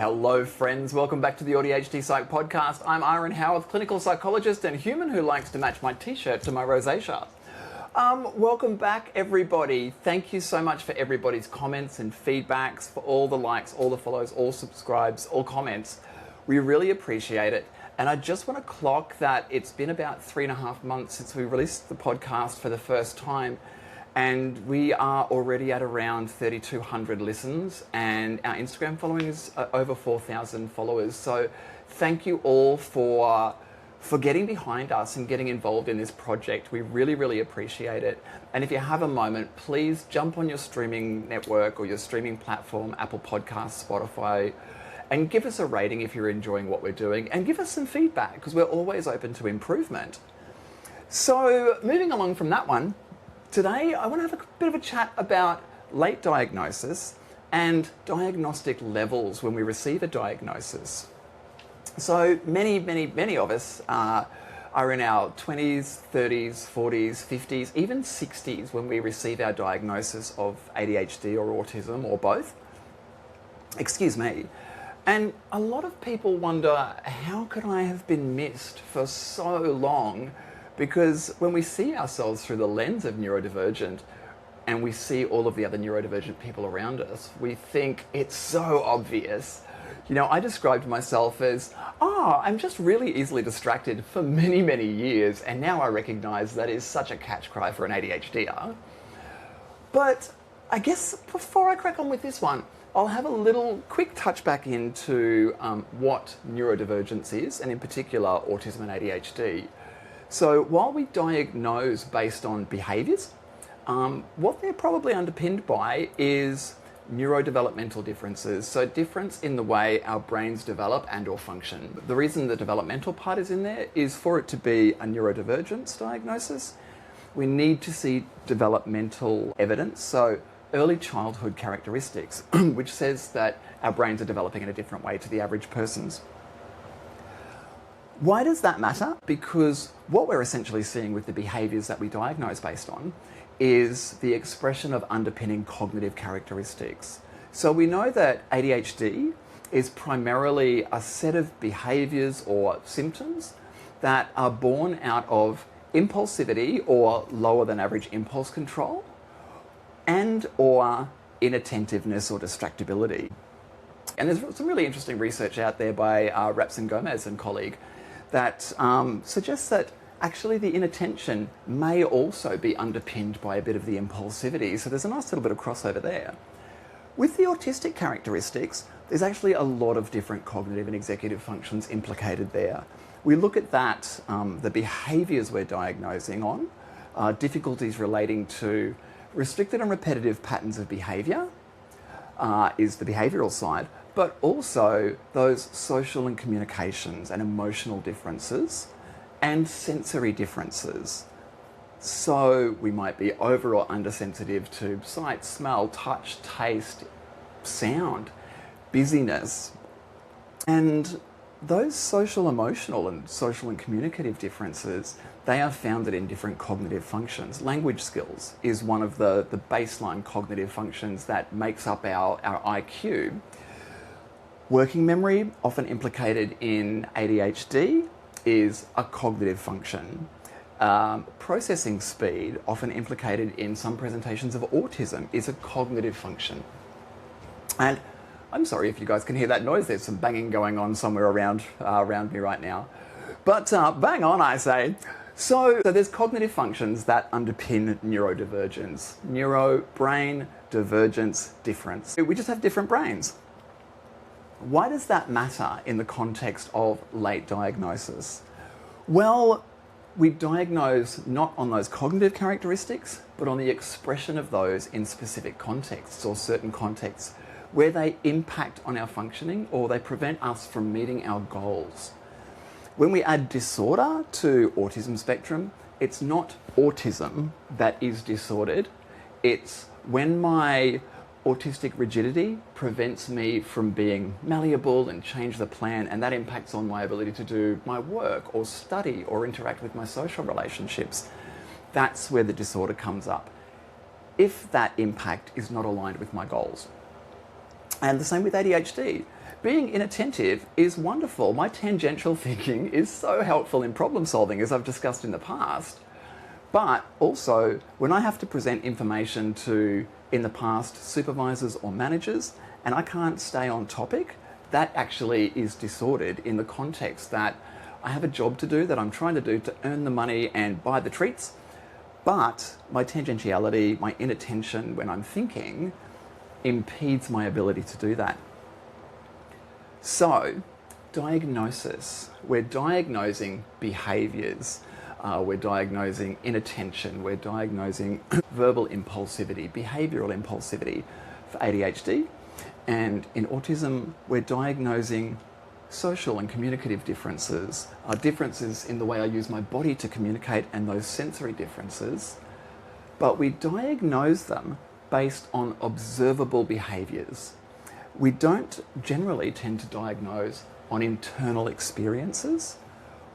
Hello friends, welcome back to the AuDHD Psych Podcast. I'm Howearth, clinical psychologist and human who likes to match my t-shirt to my rosacea. Welcome back everybody. Thank you so much for everybody's comments and feedbacks, for all the likes, all the follows, all subscribes, all comments. We really appreciate it. And I just want to clock that it's been about 3.5 months since we released the podcast for the first time. And we are already at around 3,200 listens, and our Instagram following is over 4,000 followers. So thank you all for getting behind us and getting involved in this project. We really, really appreciate it. And if you have a moment, please jump on your streaming network or your streaming platform, Apple Podcasts, Spotify, and give us a rating if you're enjoying what we're doing, and give us some feedback because we're always open to improvement. So moving along from that one, today, I want to have a bit of a chat about late diagnosis and diagnostic levels when we receive a diagnosis. So many of us are in our 20s, 30s, 40s, 50s, even 60s when we receive our diagnosis of ADHD or autism or both. Excuse me. And a lot of people wonder, how could I have been missed for so long? Because when we see ourselves through the lens of neurodivergent and we see all of the other neurodivergent people around us, we think it's so obvious. You know, I described myself as, I'm just really easily distracted for many years, and now I recognize that is such a catch cry for an ADHDer. But I guess before I crack on with this one, I'll have a little quick touch back into what neurodivergence is, and in particular autism and ADHD. So while we diagnose based on behaviours, what they're probably underpinned by is neurodevelopmental differences. So difference in the way our brains develop and or function. The reason the developmental part is in there is for it to be a neurodivergence diagnosis. We need to see developmental evidence, so early childhood characteristics, which says that our brains are developing in a different way to the average person's. Why does that matter? Because what we're essentially seeing with the behaviours that we diagnose based on is the expression of underpinning cognitive characteristics. So we know that ADHD is primarily a set of behaviours or symptoms that are born out of impulsivity or lower than average impulse control and or inattentiveness or distractibility. And there's some really interesting research out there by Rapson Gomez and colleague that suggests that actually the inattention may also be underpinned by a bit of the impulsivity. So there's a nice little bit of crossover there. With the autistic characteristics, there's actually a lot of different cognitive and executive functions implicated there. We look at that, the behaviours we're diagnosing on, difficulties relating to restricted and repetitive patterns of behaviour is the behavioural side, but also those social and communications and emotional differences and sensory differences. So we might be over or undersensitive to sight, smell, touch, taste, sound, busyness. And those social, emotional and social and communicative differences, they are founded in different cognitive functions. Language skills is one of the baseline cognitive functions that makes up our IQ. Working memory, often implicated in ADHD, is a cognitive function. Processing speed, often implicated in some presentations of autism, is a cognitive function. And I'm sorry if you guys can hear that noise. There's some banging going on somewhere around me right now. But bang on, I say. So there's cognitive functions that underpin neurodivergence. Neuro, brain, divergence, difference. We just have different brains. Why does that matter in the context of late diagnosis? Well, we diagnose not on those cognitive characteristics, but on the expression of those in specific contexts or certain contexts where they impact on our functioning or they prevent us from meeting our goals. When we add disorder to autism spectrum, it's not autism that is disordered, it's when my autistic rigidity prevents me from being malleable and change the plan, and that impacts on my ability to do my work or study or interact with my social relationships. That's where the disorder comes up, if that impact is not aligned with my goals. And the same with ADHD. being inattentive is wonderful. My tangential thinking is so helpful in problem solving, as I've discussed in the past. But also, when I have to present information to, in the past, supervisors or managers, and I can't stay on topic, that actually is disordered in the context that I have a job to do that I'm trying to do to earn the money and buy the treats, but my tangentiality, my inattention when I'm thinking, impedes my ability to do that. So, diagnosis. We're diagnosing behaviours. We're diagnosing inattention. We're diagnosing verbal impulsivity, behavioural impulsivity for ADHD. And in autism, we're diagnosing social and communicative differences, differences in the way I use my body to communicate and those sensory differences. But we diagnose them based on observable behaviours. We don't generally tend to diagnose on internal experiences.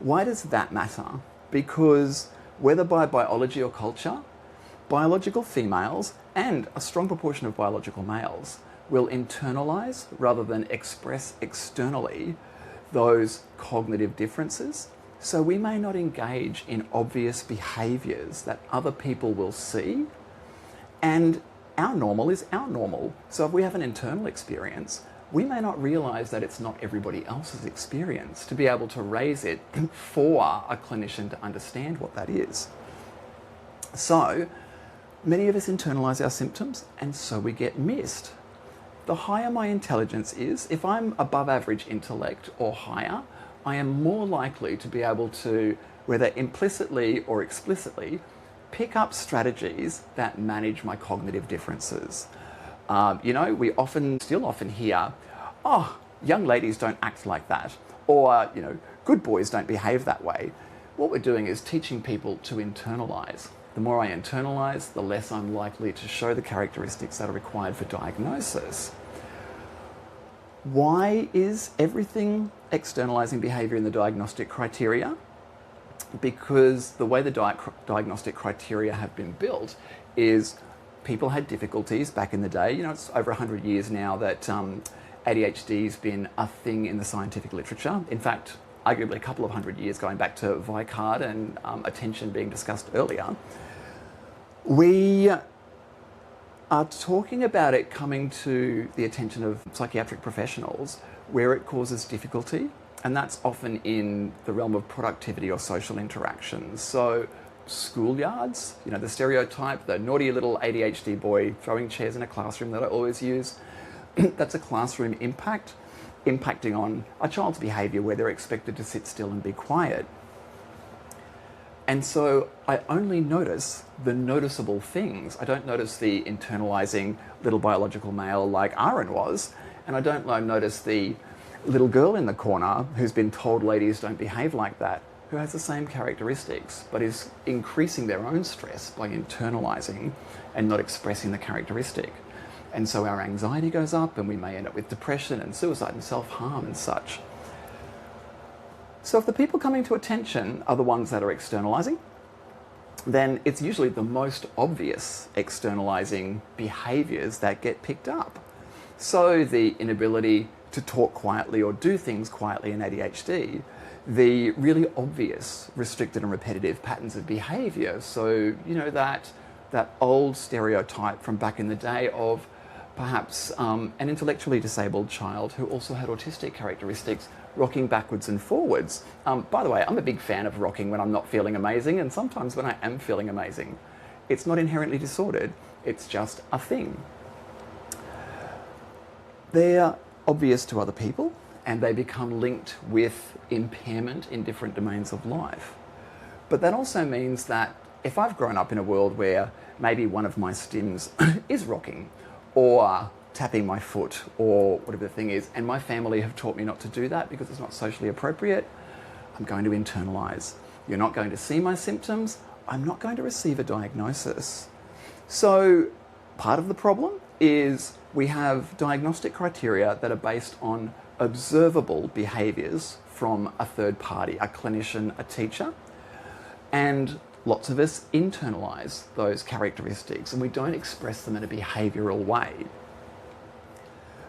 Why does that matter? Because whether by biology or culture, biological females and a strong proportion of biological males will internalise rather than express externally those cognitive differences. So we may not engage in obvious behaviours that other people will see, and our normal is our normal. So if we have an internal experience, we may not realise that it's not everybody else's experience to be able to raise it for a clinician to understand what that is. So many of us internalise our symptoms, and so we get missed. The higher my intelligence is, if I'm above average intellect or higher, I am more likely to be able to, whether implicitly or explicitly, pick up strategies that manage my cognitive differences. We still often hear, oh, young ladies don't act like that, or, good boys don't behave that way. What we're doing is teaching people to internalise. The more I internalise, the less I'm likely to show the characteristics that are required for diagnosis. Why is everything externalising behaviour in the diagnostic criteria? Because the way the diagnostic criteria have been built is people had difficulties back in the day. It's over 100 years now that ADHD's been a thing in the scientific literature. In fact, arguably a couple of 100 years going back to Vicard and attention being discussed earlier. We are talking about it coming to the attention of psychiatric professionals where it causes difficulty, and that's often in the realm of productivity or social interactions. So schoolyards, the stereotype, the naughty little ADHD boy throwing chairs in a classroom that I always use, that's a classroom impacting on a child's behaviour where they're expected to sit still and be quiet. And so I only notice the noticeable things. I don't notice the internalising little biological male like Aaron was, and I don't notice the little girl in the corner who's been told ladies don't behave like that, who has the same characteristics, but is increasing their own stress by internalising and not expressing the characteristic. And so our anxiety goes up, and we may end up with depression and suicide and self-harm and such. So if the people coming to attention are the ones that are externalising, then it's usually the most obvious externalising behaviours that get picked up. So the inability to talk quietly or do things quietly in ADHD, the really obvious restricted and repetitive patterns of behaviour. So, that old stereotype from back in the day of perhaps an intellectually disabled child who also had autistic characteristics, rocking backwards and forwards. By the way, I'm a big fan of rocking when I'm not feeling amazing, and sometimes when I am feeling amazing. It's not inherently disordered, it's just a thing. They're obvious to other people, and they become linked with impairment in different domains of life. But that also means that if I've grown up in a world where maybe one of my stims is rocking, or tapping my foot, or whatever the thing is, and my family have taught me not to do that because it's not socially appropriate, I'm going to internalise. You're not going to see my symptoms, I'm not going to receive a diagnosis. So part of the problem is we have diagnostic criteria that are based on observable behaviours from a third party, a clinician, a teacher, and lots of us internalise those characteristics and we don't express them in a behavioural way.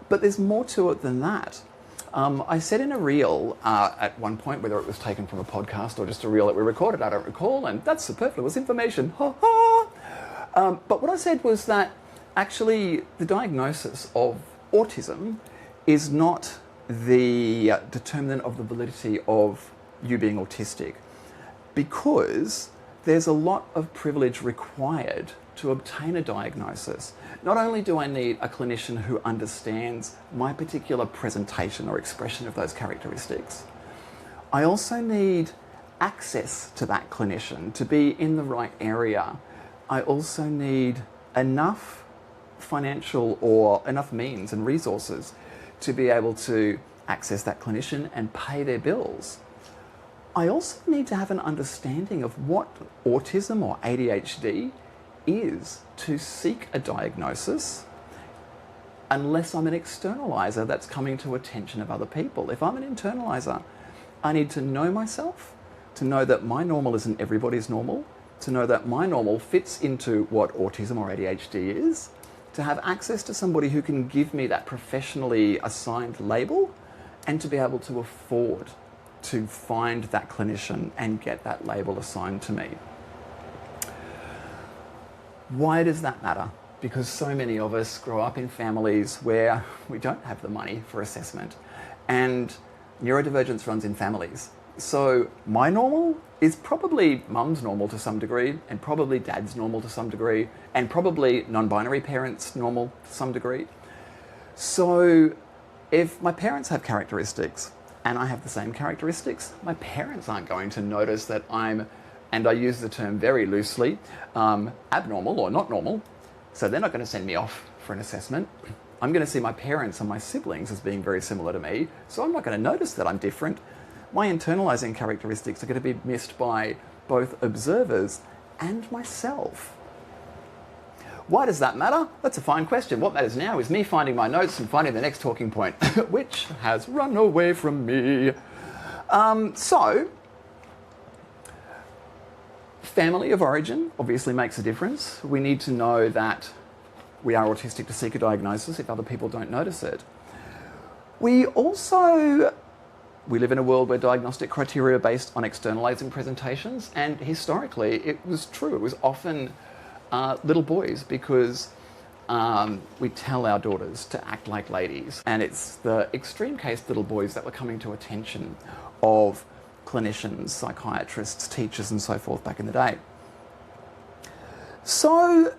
But there's more to it than that. I said in a reel at one point, whether it was taken from a podcast or just a reel that we recorded, I don't recall, and that's superfluous information. Ha ha! But what I said was that actually the diagnosis of autism is not the determinant of the validity of you being autistic, because there's a lot of privilege required to obtain a diagnosis. Not only do I need a clinician who understands my particular presentation or expression of those characteristics, I also need access to that clinician to be in the right area. I also need enough financial or enough means and resources to be able to access that clinician and pay their bills. I also need to have an understanding of what autism or ADHD is to seek a diagnosis, unless I'm an externalizer that's coming to attention of other people. If I'm an internalizer, I need to know myself, to know that my normal isn't everybody's normal, to know that my normal fits into what autism or ADHD is, to have access to somebody who can give me that professionally assigned label, and to be able to afford to find that clinician and get that label assigned to me. Why does that matter? Because so many of us grow up in families where we don't have the money for assessment, and neurodivergence runs in families. So my normal is probably mum's normal to some degree, and probably dad's normal to some degree, and probably non-binary parents' normal to some degree. So if my parents have characteristics and I have the same characteristics, my parents aren't going to notice that I'm, and I use the term very loosely, abnormal or not normal. So they're not going to send me off for an assessment. I'm going to see my parents and my siblings as being very similar to me, so I'm not going to notice that I'm different. My internalising characteristics are going to be missed by both observers and myself. Why does that matter? That's a fine question. What matters now is me finding my notes and finding the next talking point, which has run away from me. So, family of origin obviously makes a difference. We need to know that we are autistic to seek a diagnosis if other people don't notice it. We live in a world where diagnostic criteria are based on externalising presentations, and historically it was true. It was often little boys, because we tell our daughters to act like ladies, and it's the extreme case little boys that were coming to attention of clinicians, psychiatrists, teachers and so forth back in the day. So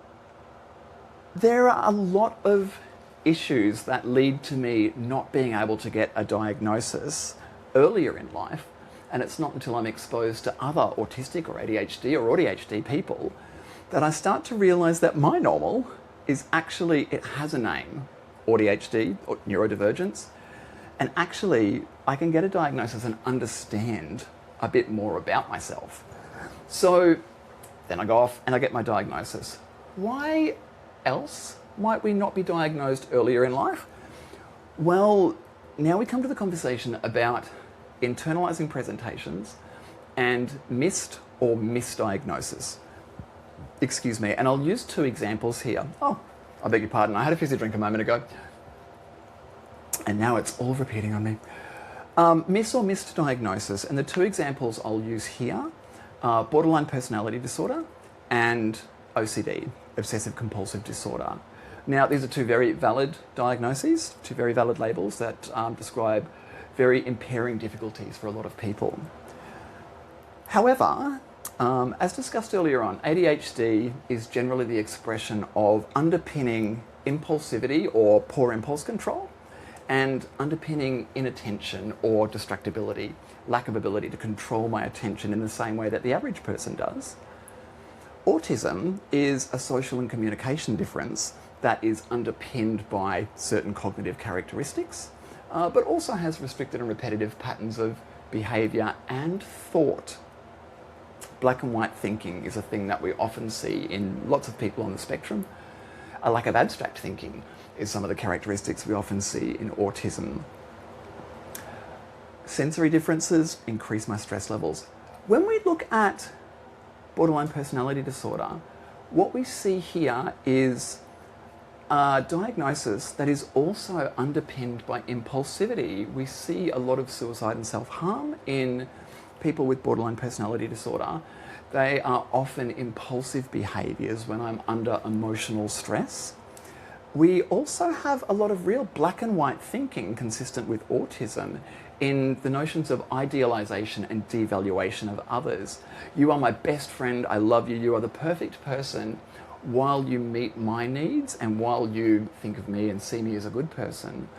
there are a lot of issues that lead to me not being able to get a diagnosis earlier in life, and it's not until I'm exposed to other autistic or ADHD or AuDHD people that I start to realise that my normal is actually, it has a name, AuDHD or neurodivergence, and actually I can get a diagnosis and understand a bit more about myself. So then I go off and I get my diagnosis. Why else might we not be diagnosed earlier in life? Well, now we come to the conversation about internalising presentations and missed or misdiagnosis. Excuse me, and I'll use two examples here. Oh, I beg your pardon, I had a fizzy drink a moment ago. And now it's all repeating on me. Miss or missed diagnosis, and the two examples I'll use here are borderline personality disorder and OCD, obsessive compulsive disorder. Now, these are two very valid diagnoses, two very valid labels that describe very impairing difficulties for a lot of people. However, as discussed earlier on, ADHD is generally the expression of underpinning impulsivity or poor impulse control, and underpinning inattention or distractibility, lack of ability to control my attention in the same way that the average person does. Autism is a social and communication difference that is underpinned by certain cognitive characteristics, but also has restricted and repetitive patterns of behaviour and thought. Black and white thinking is a thing that we often see in lots of people on the spectrum. A lack of abstract thinking is some of the characteristics we often see in autism. Sensory differences increase my stress levels. When we look at borderline personality disorder, what we see here is a diagnosis that is also underpinned by impulsivity. We see a lot of suicide and self-harm in people with borderline personality disorder. They are often impulsive behaviours when I'm under emotional stress. We also have a lot of real black and white thinking consistent with autism in the notions of idealisation and devaluation of others. You are my best friend, I love you, you are the perfect person, while you meet my needs and while you think of me and see me as a good person.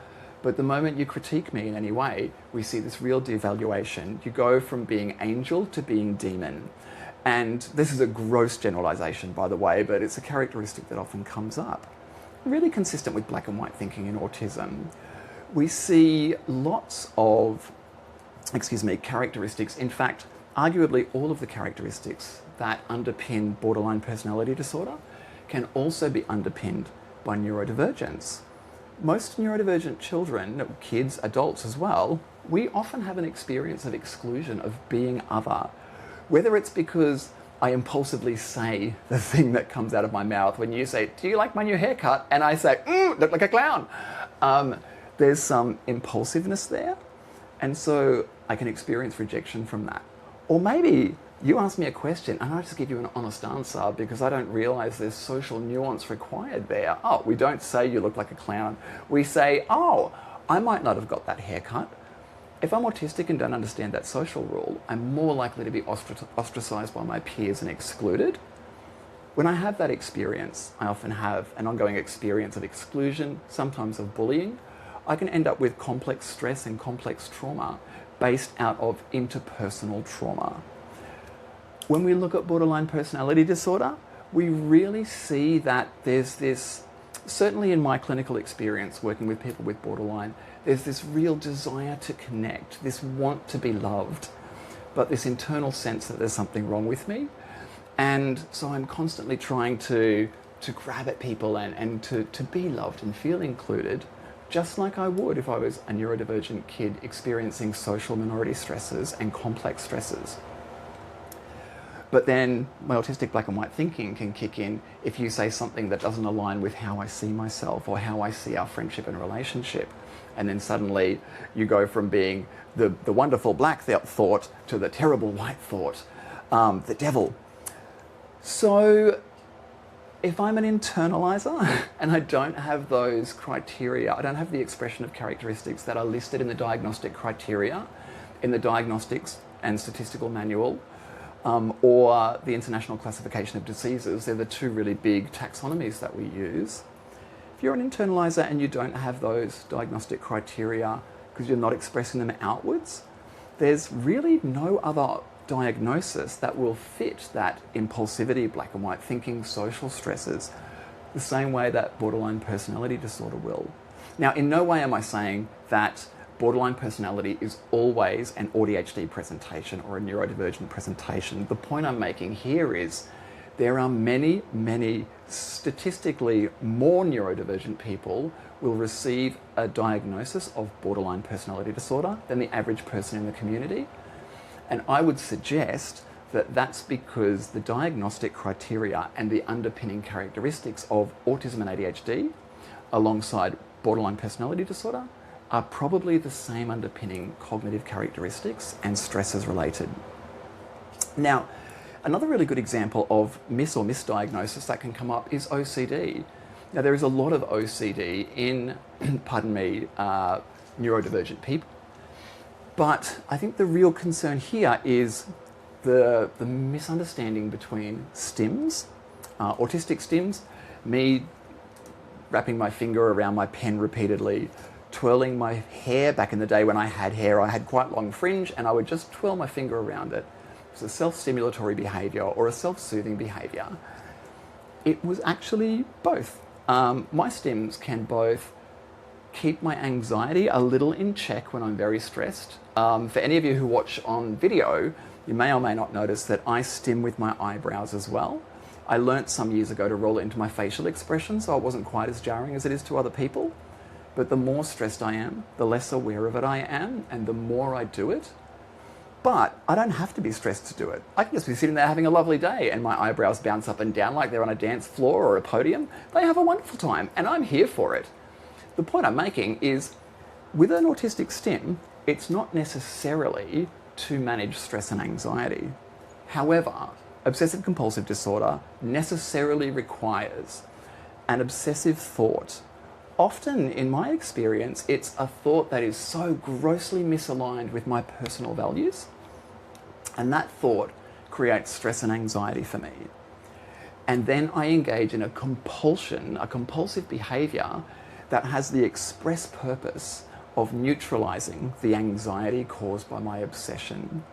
But the moment you critique me in any way, we see this real devaluation. You go from being angel to being demon. And this is a gross generalisation, by the way, but it's a characteristic that often comes up. Really consistent with black and white thinking in autism. We see lots of, characteristics. In fact, arguably all of the characteristics that underpin borderline personality disorder can also be underpinned by neurodivergence. Most neurodivergent children, kids, adults as well, we often have an experience of exclusion, of being other. Whether it's because I impulsively say the thing that comes out of my mouth when you say, do you like my new haircut? And I say, look like a clown. There's some impulsiveness there. And so I can experience rejection from that. Or maybe you ask me a question and I just give you an honest answer because I don't realise there's social nuance required there. Oh, we don't say you look like a clown. We say, oh, I might not have got that haircut. If I'm autistic and don't understand that social rule, I'm more likely to be ostracised by my peers and excluded. When I have that experience, I often have an ongoing experience of exclusion, sometimes of bullying. I can end up with complex stress and complex trauma based out of interpersonal trauma. When we look at borderline personality disorder, we really see that there's this, certainly in my clinical experience working with people with borderline, there's this real desire to connect, this want to be loved, but this internal sense that there's something wrong with me. And so I'm constantly trying to grab at people and to be loved and feel included, just like I would if I was a neurodivergent kid experiencing social minority stresses and complex stresses. But then my autistic black and white thinking can kick in if you say something that doesn't align with how I see myself or how I see our friendship and relationship. And then suddenly you go from being the wonderful black thought to the terrible white thought, the devil. So if I'm an internaliser and I don't have those criteria, I don't have the expression of characteristics that are listed in the diagnostic criteria, in the Diagnostics and Statistical Manual, or the International Classification of Diseases, they're the two really big taxonomies that we use. If you're an internaliser and you don't have those diagnostic criteria because you're not expressing them outwards, there's really no other diagnosis that will fit that impulsivity, black and white thinking, social stresses, the same way that borderline personality disorder will. Now, in no way am I saying that borderline personality is always an AuDHD presentation or a neurodivergent presentation. The point I'm making here is there are many, many statistically more neurodivergent people will receive a diagnosis of borderline personality disorder than the average person in the community. And I would suggest that that's because the diagnostic criteria and the underpinning characteristics of autism and ADHD alongside borderline personality disorder are probably the same underpinning cognitive characteristics and stresses related. Now, another really good example of misdiagnosis that can come up is OCD. Now, there is a lot of OCD in, neurodivergent people. But I think the real concern here is the misunderstanding between stims, autistic stims, me wrapping my finger around my pen repeatedly, twirling my hair. Back in the day when I had hair, I had quite long fringe and I would just twirl my finger around it. It was a self-stimulatory behaviour or a self-soothing behaviour. It was actually both. My stims can both keep my anxiety a little in check when I'm very stressed. For any of you who watch on video, you may or may not notice that I stim with my eyebrows as well. I learnt some years ago to roll it into my facial expression so it wasn't quite as jarring as it is to other people. But the more stressed I am, the less aware of it I am, and the more I do it, But I don't have to be stressed to do it. I can just be sitting there having a lovely day and my eyebrows bounce up and down like they're on a dance floor or a podium. They have a wonderful time and I'm here for it. The point I'm making is with an autistic stim, it's not necessarily to manage stress and anxiety. However, obsessive compulsive disorder necessarily requires an obsessive thought. Often, in my experience, it's a thought that is so grossly misaligned with my personal values, and that thought creates stress and anxiety for me. And then I engage in a compulsion, a compulsive behaviour that has the express purpose of neutralising the anxiety caused by my obsession.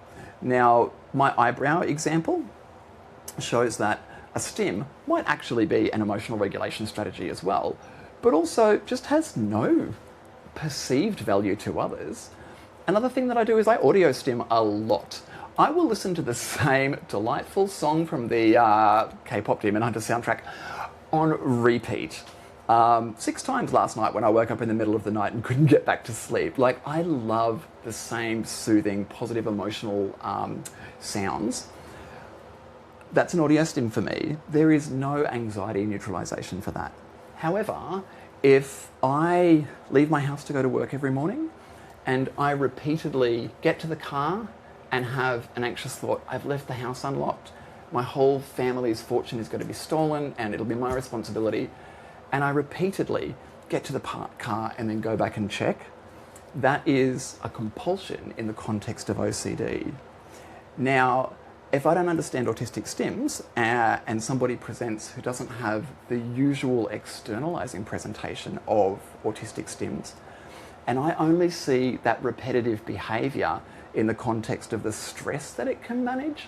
Now, my eyebrow example shows that a stim might actually be an emotional regulation strategy as well, but also just has no perceived value to others. Another thing that I do is I audio stim a lot. I will listen to the same delightful song from the K-pop Demon Hunter soundtrack on repeat. 6 times last night when I woke up in the middle of the night and couldn't get back to sleep. Like, I love the same soothing, positive, emotional sounds. That's an audio stim for me. There is no anxiety neutralisation for that. However, if I leave my house to go to work every morning and I repeatedly get to the car and have an anxious thought, I've left the house unlocked, my whole family's fortune is going to be stolen and it'll be my responsibility, and I repeatedly get to the car and then go back and check, that is a compulsion in the context of OCD. Now, if I don't understand autistic stims and somebody presents who doesn't have the usual externalising presentation of autistic stims, and I only see that repetitive behaviour in the context of the stress that it can manage,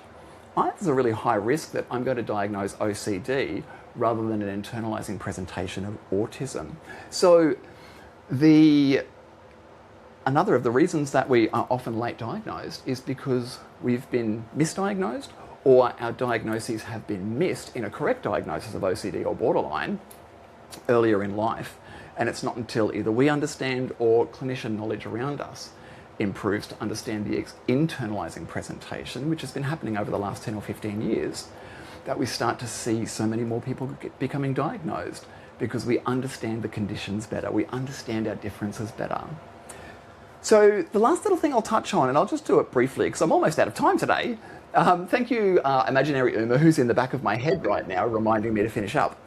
there's a really high risk that I'm going to diagnose OCD rather than an internalising presentation of autism. So another of the reasons that we are often late diagnosed is because we've been misdiagnosed or our diagnoses have been missed in a correct diagnosis of OCD or borderline earlier in life. And it's not until either we understand or clinician knowledge around us improves to understand the internalising presentation, which has been happening over the last 10 or 15 years, that we start to see so many more people becoming diagnosed because we understand the conditions better, we understand our differences better. So the last little thing I'll touch on, and I'll just do it briefly because I'm almost out of time today. Thank you, imaginary Uma, who's in the back of my head right now, reminding me to finish up.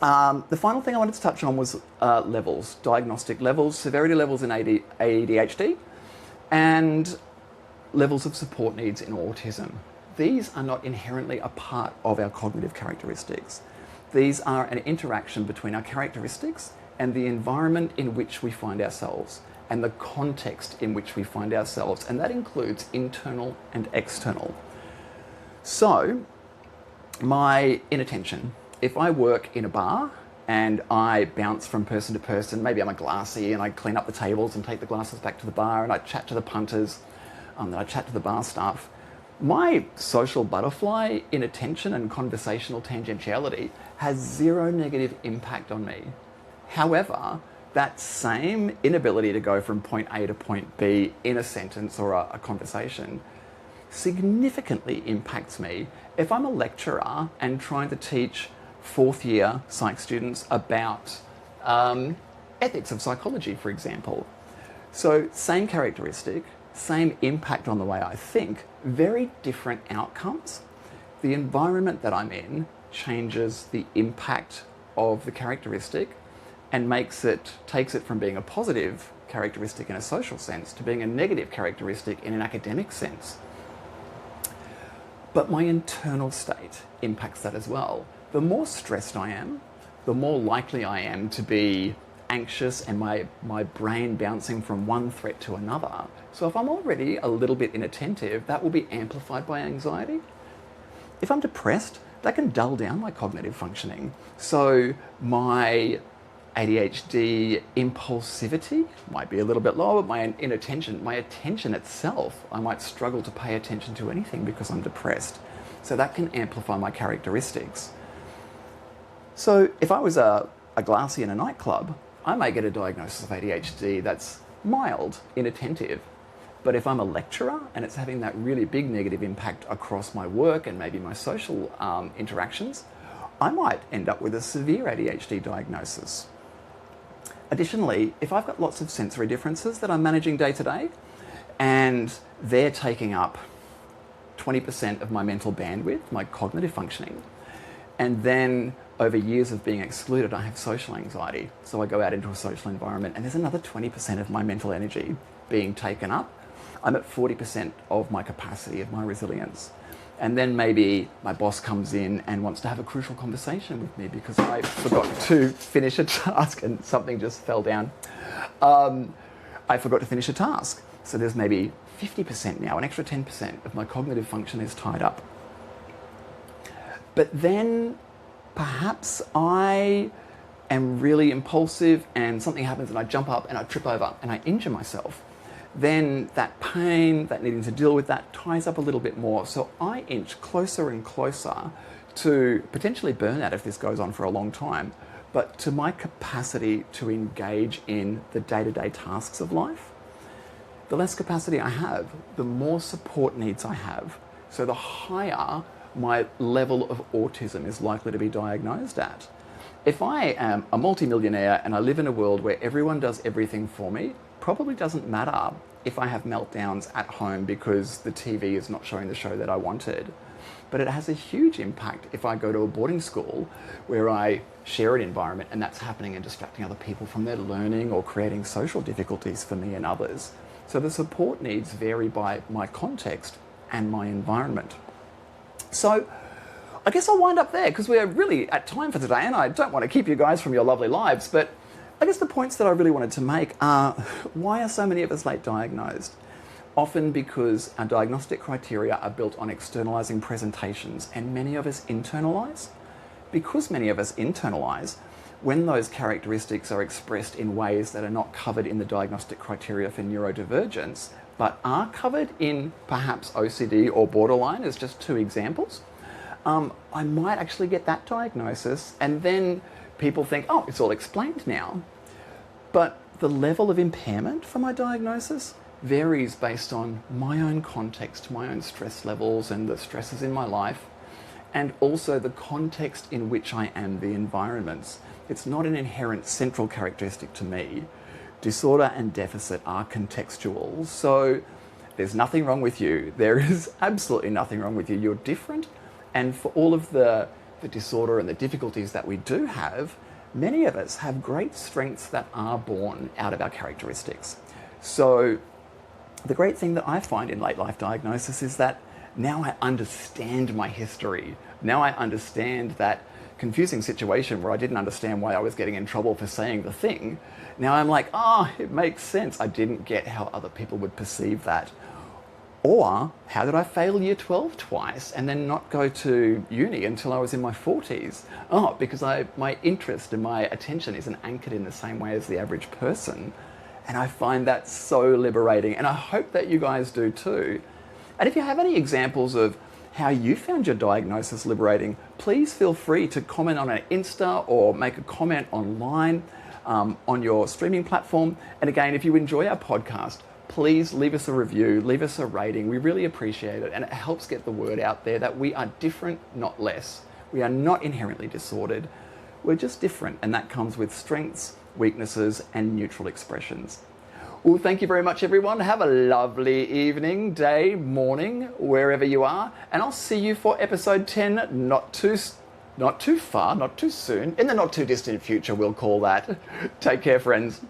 The final thing I wanted to touch on was levels, diagnostic levels, severity levels in ADHD, and levels of support needs in autism. These are not inherently a part of our cognitive characteristics. These are an interaction between our characteristics and the environment in which we find ourselves, and the context in which we find ourselves, and that includes internal and external. So, my inattention. If I work in a bar and I bounce from person to person, maybe I'm a glassy and I clean up the tables and take the glasses back to the bar and I chat to the punters, then I chat to the bar staff, my social butterfly inattention and conversational tangentiality has zero negative impact on me. However, that same inability to go from point A to point B in a sentence or a conversation significantly impacts me if I'm a lecturer and trying to teach 4th year psych students about ethics of psychology, for example. So same characteristic, same impact on the way I think, very different outcomes. The environment that I'm in changes the impact of the characteristic and takes it from being a positive characteristic in a social sense to being a negative characteristic in an academic sense. But my internal state impacts that as well. The more stressed I am, the more likely I am to be anxious and my brain bouncing from one threat to another. So if I'm already a little bit inattentive, that will be amplified by anxiety. If I'm depressed, that can dull down my cognitive functioning. So my ADHD impulsivity might be a little bit lower, but my inattention, my attention itself, I might struggle to pay attention to anything because I'm depressed. So that can amplify my characteristics. So if I was a glassy in a nightclub, I may get a diagnosis of ADHD that's mild, inattentive. But if I'm a lecturer and it's having that really big negative impact across my work and maybe my social interactions, I might end up with a severe ADHD diagnosis. Additionally, if I've got lots of sensory differences that I'm managing day to day and they're taking up 20% of my mental bandwidth, my cognitive functioning, and then over years of being excluded, I have social anxiety. So I go out into a social environment and there's another 20% of my mental energy being taken up. I'm at 40% of my capacity, of my resilience. And then maybe my boss comes in and wants to have a crucial conversation with me because I forgot to finish a task and something just fell down. I forgot to finish a task. So there's maybe 50% now, an extra 10% of my cognitive function is tied up. But then perhaps I am really impulsive and something happens and I jump up and I trip over and I injure myself. Then that pain, that needing to deal with that ties up a little bit more. So I inch closer and closer to potentially burnout if this goes on for a long time, but to my capacity to engage in the day-to-day tasks of life. The less capacity I have, the more support needs I have. So the higher my level of autism is likely to be diagnosed at. If I am a multimillionaire and I live in a world where everyone does everything for me, probably doesn't matter if I have meltdowns at home because the TV is not showing the show that I wanted. But it has a huge impact if I go to a boarding school where I share an environment and that's happening and distracting other people from their learning or creating social difficulties for me and others. So the support needs vary by my context and my environment. So I guess I'll wind up there because we're really at time for today and I don't want to keep you guys from your lovely lives, but I guess the points that I really wanted to make are, why are so many of us late diagnosed? Often because our diagnostic criteria are built on externalising presentations and many of us internalise. Because many of us internalise, when those characteristics are expressed in ways that are not covered in the diagnostic criteria for neurodivergence, but are covered in perhaps OCD or borderline as just two examples, I might actually get that diagnosis and then people think, oh, it's all explained now. But the level of impairment for my diagnosis varies based on my own context, my own stress levels and the stresses in my life, and also the context in which I am, the environments. It's not an inherent central characteristic to me. Disorder and deficit are contextual. So there's nothing wrong with you. There is absolutely nothing wrong with you. You're different. And for all of the disorder and the difficulties that we do have, many of us have great strengths that are born out of our characteristics. So the great thing that I find in late life diagnosis is that now I understand my history. Now I understand that confusing situation where I didn't understand why I was getting in trouble for saying the thing. Now I'm like, oh, it makes sense. I didn't get how other people would perceive that. Or how did I fail year 12 twice and then not go to uni until I was in my 40s? Oh, because my interest and my attention isn't anchored in the same way as the average person. And I find that so liberating. And I hope that you guys do too. And if you have any examples of how you found your diagnosis liberating, please feel free to comment on our Insta or make a comment online on your streaming platform. And again, if you enjoy our podcast, please leave us a review, leave us a rating. We really appreciate it. And it helps get the word out there that we are different, not less. We are not inherently disordered. We're just different. And that comes with strengths, weaknesses, and neutral expressions. Well, thank you very much, everyone. Have a lovely evening, day, morning, wherever you are. And I'll see you for episode 10, not too far, not too soon, in the not too distant future, we'll call that. Take care, friends.